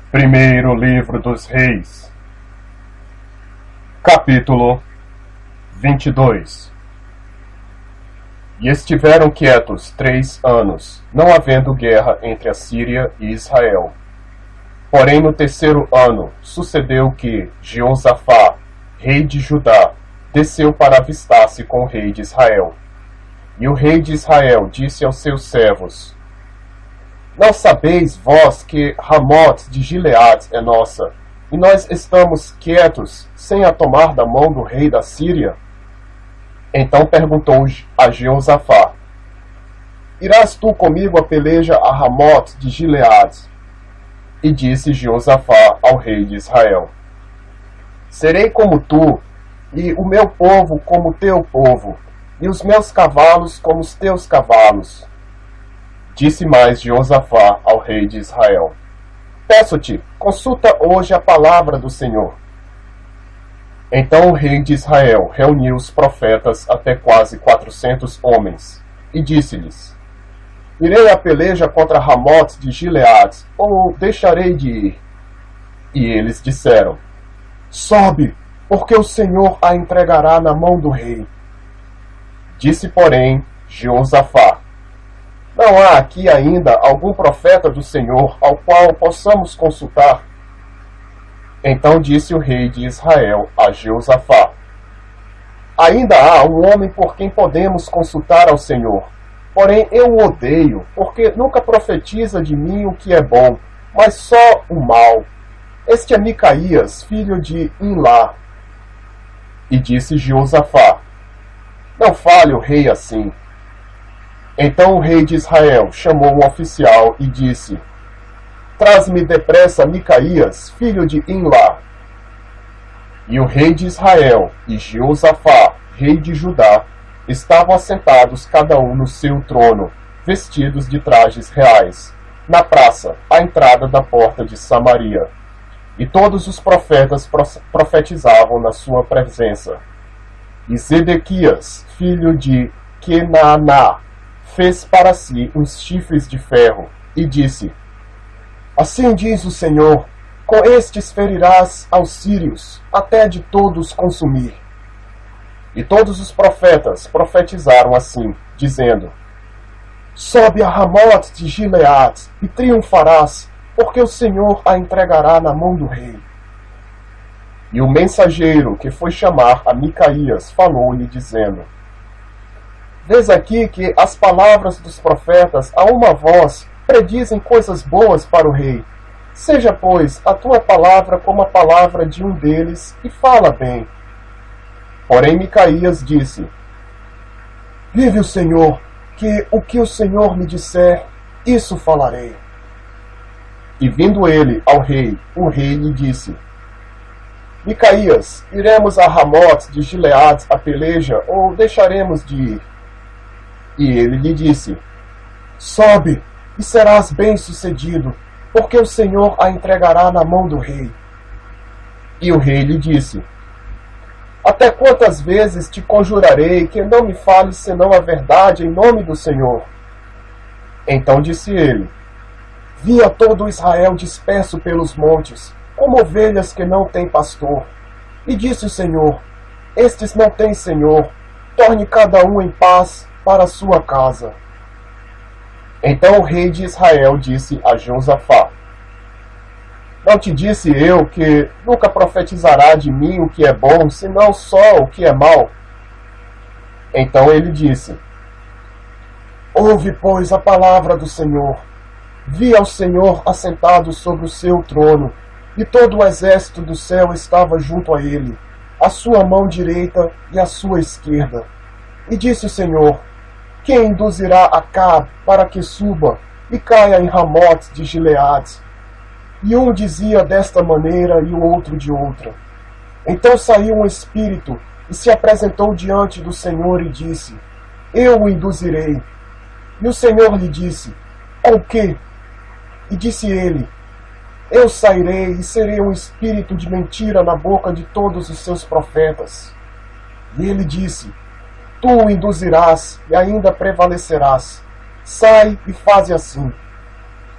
Primeiro Livro dos Reis, capítulo 22. E estiveram quietos 3 anos, não havendo guerra entre a Síria e Israel. Porém, no 3º ano, sucedeu que Jeosafá, rei de Judá, desceu para avistar-se com o rei de Israel. E o rei de Israel disse aos seus servos: Não sabeis vós que Ramote de Gileade é nossa, e nós estamos quietos, sem a tomar da mão do rei da Síria? Então perguntou a Jeosafá: Irás tu comigo a peleja a Ramote de Gileade? E disse Jeosafá ao rei de Israel: Serei como tu, e o meu povo como o teu povo, e os meus cavalos como os teus cavalos. Disse mais Jeosafá ao rei de Israel: Peço-te, consulta hoje a palavra do Senhor. Então o rei de Israel reuniu os profetas até quase 400 homens, e disse-lhes: Irei a peleja contra Ramote de Gileade, ou deixarei de ir? E eles disseram: Sobe, porque o Senhor a entregará na mão do rei. Disse, porém, Jeosafá: Não há aqui ainda algum profeta do Senhor ao qual possamos consultar? Então disse o rei de Israel a Jeosafá: Ainda há um homem por quem podemos consultar ao Senhor. Porém eu o odeio, porque nunca profetiza de mim o que é bom, mas só o mal. Este é Micaías, filho de Imlá. E disse Jeosafá: Não fale o rei assim. Então o rei de Israel chamou um oficial e disse: Traz-me depressa Micaías, filho de Imlá. E o rei de Israel e Jeosafá, rei de Judá, estavam assentados cada um no seu trono, vestidos de trajes reais, na praça, à entrada da porta de Samaria. E todos os profetas profetizavam na sua presença. E Zedequias, filho de Kenaaná, fez para si uns chifres de ferro, e disse: Assim diz o Senhor, com estes ferirás aos sírios, até de todos consumir. E todos os profetas profetizaram assim, dizendo: Sobe a Ramote de Gileade, e triunfarás, porque o Senhor a entregará na mão do rei. E o mensageiro que foi chamar a Micaías falou-lhe, dizendo: Vês aqui que as palavras dos profetas a uma voz predizem coisas boas para o rei. Seja, pois, a tua palavra como a palavra de um deles, e fala bem. Porém Micaías disse: Vive o Senhor, que o que o Senhor me disser, isso falarei. E vindo ele ao rei, o rei lhe disse: Micaías, iremos a Ramote de Gileade a peleja, ou deixaremos de ir? E ele lhe disse: Sobe, e serás bem-sucedido, porque o Senhor a entregará na mão do rei. E o rei lhe disse: Até quantas vezes te conjurarei que não me fales senão a verdade em nome do Senhor? Então disse ele: Via todo Israel disperso pelos montes, como ovelhas que não têm pastor. E disse o Senhor: Estes não têm senhor, torne cada um em paz para a sua casa. Então o rei de Israel disse a Jeosafá: Não te disse eu que nunca profetizará de mim o que é bom, senão só o que é mal? Então ele disse: Ouve, pois, a palavra do Senhor. Vi ao Senhor assentado sobre o seu trono, e todo o exército do céu estava junto a ele, a sua mão direita e a sua esquerda. E disse o Senhor: Quem induzirá Acabe para que suba e caia em Ramote de Gileade? E um dizia desta maneira e o outro de outra. Então saiu um espírito e se apresentou diante do Senhor e disse: Eu o induzirei. E o Senhor lhe disse: Com quê? E disse ele: Eu sairei e serei um espírito de mentira na boca de todos os seus profetas. E ele disse: Tu o induzirás e ainda prevalecerás. Sai e faze assim.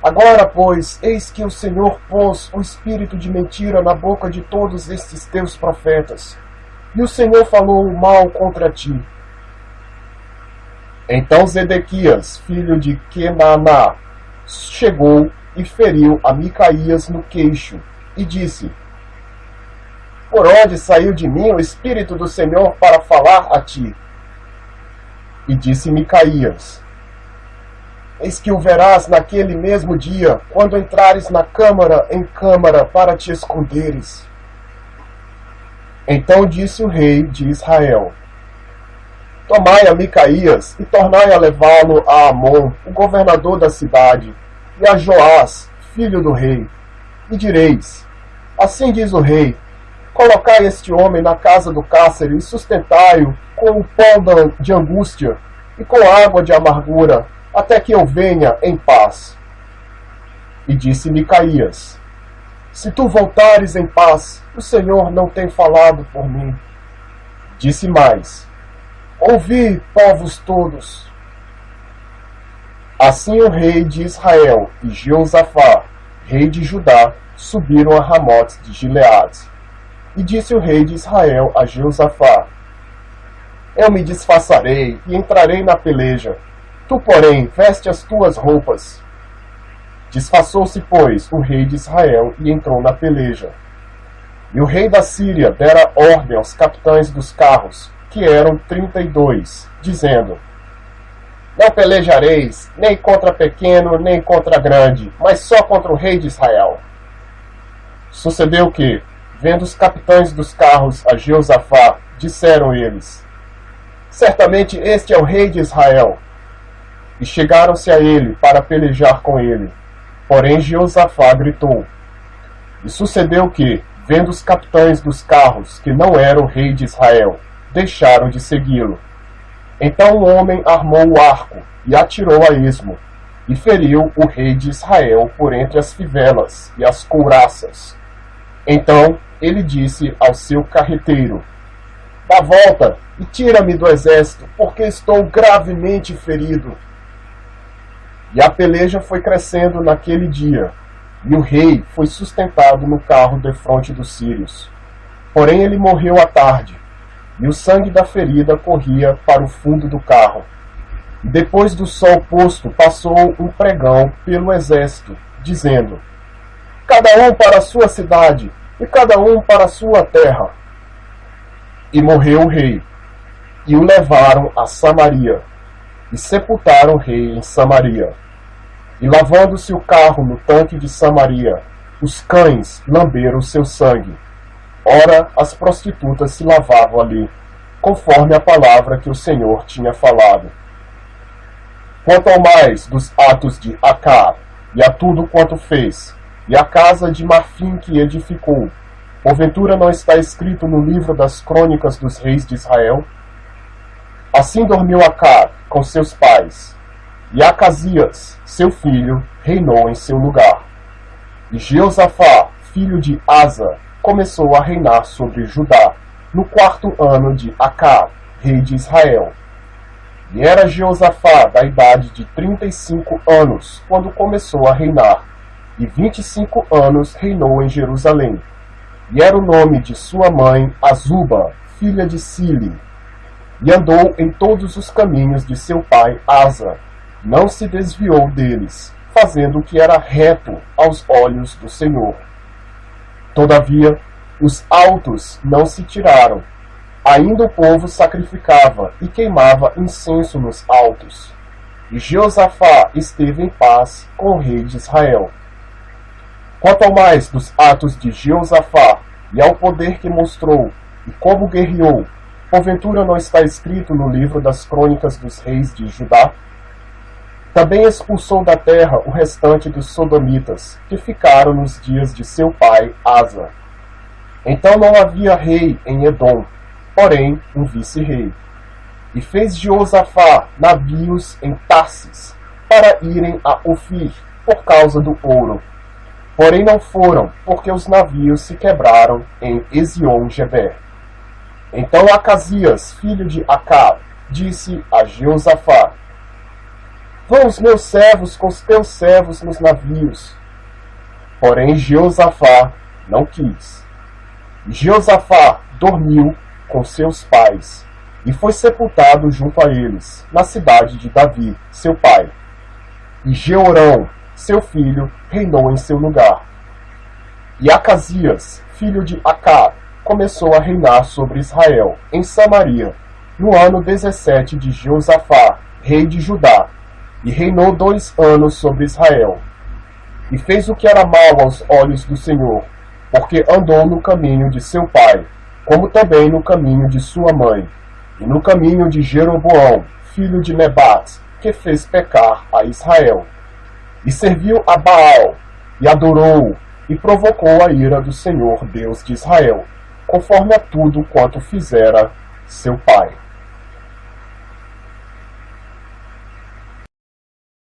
Agora, pois, eis que o Senhor pôs o espírito de mentira na boca de todos estes teus profetas, e o Senhor falou o mal contra ti. Então Zedequias, filho de Kenaná, chegou e feriu a Micaías no queixo, e disse: Por onde saiu de mim o Espírito do Senhor para falar a ti? E disse Micaías: Eis que o verás naquele mesmo dia, quando entrares na câmara em câmara para te esconderes. Então disse o rei de Israel: Tomai a Micaías e tornai a levá-lo a Amon, o governador da cidade, e a Joás, filho do rei. E direis: Assim diz o rei: Colocai este homem na casa do cárcere e sustentai-o com o pão de angústia e com água de amargura, até que eu venha em paz. E disse Micaías: Se tu voltares em paz, o Senhor não tem falado por mim. Disse mais: Ouvi, povos todos. Assim o rei de Israel e Jeosafá, rei de Judá, subiram a Ramote de Gileade. E disse o rei de Israel a Jeosafá: Eu me disfarçarei e entrarei na peleja. Tu, porém, veste as tuas roupas. Disfarçou-se, pois, o rei de Israel e entrou na peleja. E o rei da Síria dera ordem aos capitães dos carros, que eram 32, dizendo: Não pelejareis, nem contra pequeno, nem contra grande, mas só contra o rei de Israel. Sucedeu que, vendo os capitães dos carros a Jeosafá, disseram eles: Certamente este é o rei de Israel. E chegaram-se a ele para pelejar com ele. Porém Jeosafá gritou. E sucedeu que, vendo os capitães dos carros que não era o rei de Israel, deixaram de segui-lo. Então o homem armou o arco e atirou a esmo, e feriu o rei de Israel por entre as fivelas e as couraças. Então ele disse ao seu carreteiro: Dá volta e tira-me do exército, porque estou gravemente ferido. E a peleja foi crescendo naquele dia, e o rei foi sustentado no carro defronte dos sírios. Porém ele morreu à tarde, e o sangue da ferida corria para o fundo do carro. E depois do sol posto passou um pregão pelo exército, dizendo: Cada um para a sua cidade, e cada um para a sua terra. E morreu o rei, e o levaram a Samaria, e sepultaram o rei em Samaria. E lavando-se o carro no tanque de Samaria, os cães lamberam seu sangue. Ora, as prostitutas se lavavam ali, conforme a palavra que o Senhor tinha falado. Quanto ao mais dos atos de Acabe, e a tudo quanto fez, e a casa de marfim que edificou, porventura não está escrito no livro das crônicas dos reis de Israel? Assim dormiu Acabe com seus pais, e Acasias, seu filho, reinou em seu lugar. E Jeosafá, filho de Asa, começou a reinar sobre Judá, no 4º ano de Acabe, rei de Israel. E era Jeosafá da idade de 35 anos, quando começou a reinar, e 25 anos reinou em Jerusalém. E era o nome de sua mãe Azuba, filha de Sili. E andou em todos os caminhos de seu pai Asa, não se desviou deles, fazendo o que era reto aos olhos do Senhor. Todavia, os altos não se tiraram. Ainda o povo sacrificava e queimava incenso nos altos. E Jeosafá esteve em paz com o rei de Israel. Quanto ao mais dos atos de Jeosafá, e ao poder que mostrou, e como guerreou, porventura não está escrito no livro das crônicas dos reis de Judá? Também expulsou da terra o restante dos sodomitas, que ficaram nos dias de seu pai Asa. Então não havia rei em Edom, porém um vice-rei. E fez Jeosafá navios em Tarsis, para irem a Ofir, por causa do ouro. Porém não foram, porque os navios se quebraram em Ezion-Geber. Então Acasias, filho de Acabe, disse a Jeosafá: Vão os meus servos com os teus servos nos navios. Porém Jeosafá não quis. E Jeosafá dormiu com seus pais, e foi sepultado junto a eles, na cidade de Davi, seu pai. E Jeorão, seu filho, reinou em seu lugar. E Acasias, filho de Acabe, começou a reinar sobre Israel, em Samaria, no ano 17 de Jeosafá, rei de Judá, e reinou 2 anos sobre Israel. E fez o que era mal aos olhos do Senhor, porque andou no caminho de seu pai, como também no caminho de sua mãe, e no caminho de Jeroboão, filho de Nebate, que fez pecar a Israel. E serviu a Baal, e adorou-o, e provocou a ira do Senhor Deus de Israel, conforme a tudo quanto fizera seu pai.